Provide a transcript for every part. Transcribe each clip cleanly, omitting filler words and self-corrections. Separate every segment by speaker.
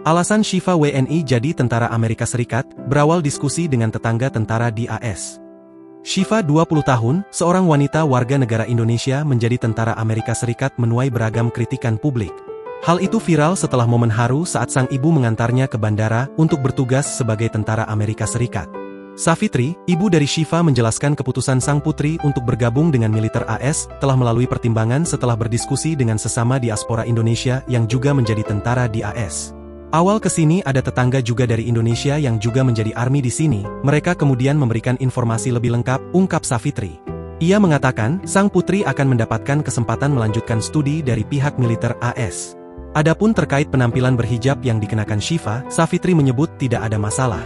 Speaker 1: Alasan Syifa WNI jadi tentara Amerika Serikat, berawal diskusi dengan tetangga tentara di AS. Syifa 20 tahun, seorang wanita warga negara Indonesia menjadi tentara Amerika Serikat menuai beragam kritikan publik. Hal itu viral setelah momen haru saat sang ibu mengantarnya ke bandara untuk bertugas sebagai tentara Amerika Serikat. Savitri, ibu dari Syifa menjelaskan keputusan sang putri untuk bergabung dengan militer AS telah melalui pertimbangan setelah berdiskusi dengan sesama diaspora Indonesia yang juga menjadi tentara di AS. Awal kesini ada tetangga juga dari Indonesia yang juga menjadi ARMY di sini, mereka kemudian memberikan informasi lebih lengkap, ungkap Savitri. Ia mengatakan, sang putri akan mendapatkan kesempatan melanjutkan studi dari pihak militer AS. Adapun terkait penampilan berhijab yang dikenakan Syifa, Savitri menyebut tidak ada masalah.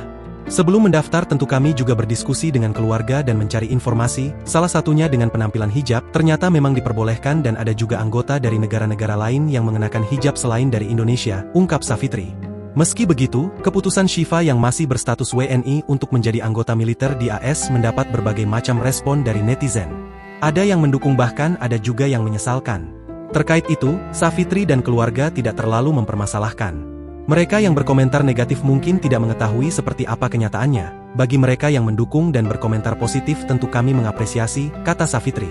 Speaker 1: Sebelum mendaftar tentu kami juga berdiskusi dengan keluarga dan mencari informasi, salah satunya dengan penampilan hijab, ternyata memang diperbolehkan dan ada juga anggota dari negara-negara lain yang mengenakan hijab selain dari Indonesia, ungkap Savitri. Meski begitu, keputusan Syifa yang masih berstatus WNI untuk menjadi anggota militer di AS mendapat berbagai macam respon dari netizen. Ada yang mendukung bahkan ada juga yang menyesalkan. Terkait itu, Savitri dan keluarga tidak terlalu mempermasalahkan. Mereka yang berkomentar negatif mungkin tidak mengetahui seperti apa kenyataannya. Bagi mereka yang mendukung dan berkomentar positif tentu kami mengapresiasi, kata Savitri.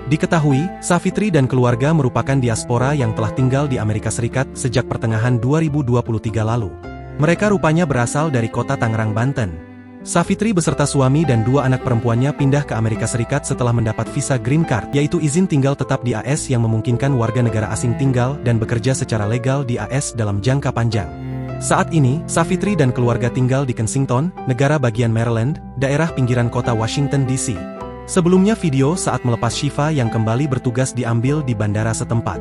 Speaker 1: Diketahui, Savitri dan keluarga merupakan diaspora yang telah tinggal di Amerika Serikat sejak pertengahan 2023 lalu. Mereka rupanya berasal dari kota Tangerang, Banten. Savitri beserta suami dan 2 anak perempuannya pindah ke Amerika Serikat setelah mendapat visa Green Card, yaitu izin tinggal tetap di AS yang memungkinkan warga negara asing tinggal dan bekerja secara legal di AS dalam jangka panjang. Saat ini, Savitri dan keluarga tinggal di Kensington, negara bagian Maryland, daerah pinggiran kota Washington DC. Sebelumnya video saat melepas Syifa yang kembali bertugas diambil di bandara setempat.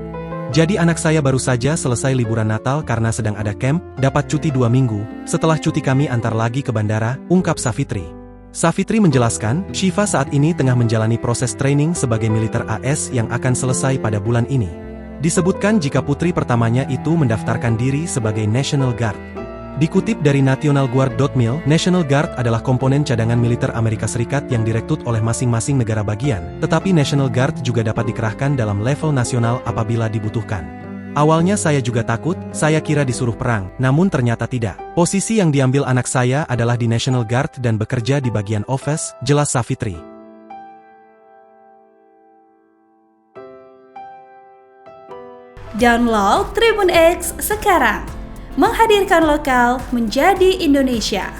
Speaker 1: Jadi anak saya baru saja selesai liburan Natal karena sedang ada camp, dapat cuti 2 minggu, setelah cuti kami antar lagi ke bandara, ungkap Savitri. Savitri menjelaskan, Syifa saat ini tengah menjalani proses training sebagai militer AS yang akan selesai pada bulan ini. Disebutkan jika putri pertamanya itu mendaftarkan diri sebagai National Guard. Dikutip dari nationalguard.mil, National Guard adalah komponen cadangan militer Amerika Serikat yang direkrut oleh masing-masing negara bagian, tetapi National Guard juga dapat dikerahkan dalam level nasional apabila dibutuhkan. Awalnya saya juga takut, saya kira disuruh perang, namun ternyata tidak. Posisi yang diambil anak saya adalah di National Guard dan bekerja di bagian office, jelas Savitri.
Speaker 2: Download Tribun X sekarang, menghadirkan lokal menjadi Indonesia.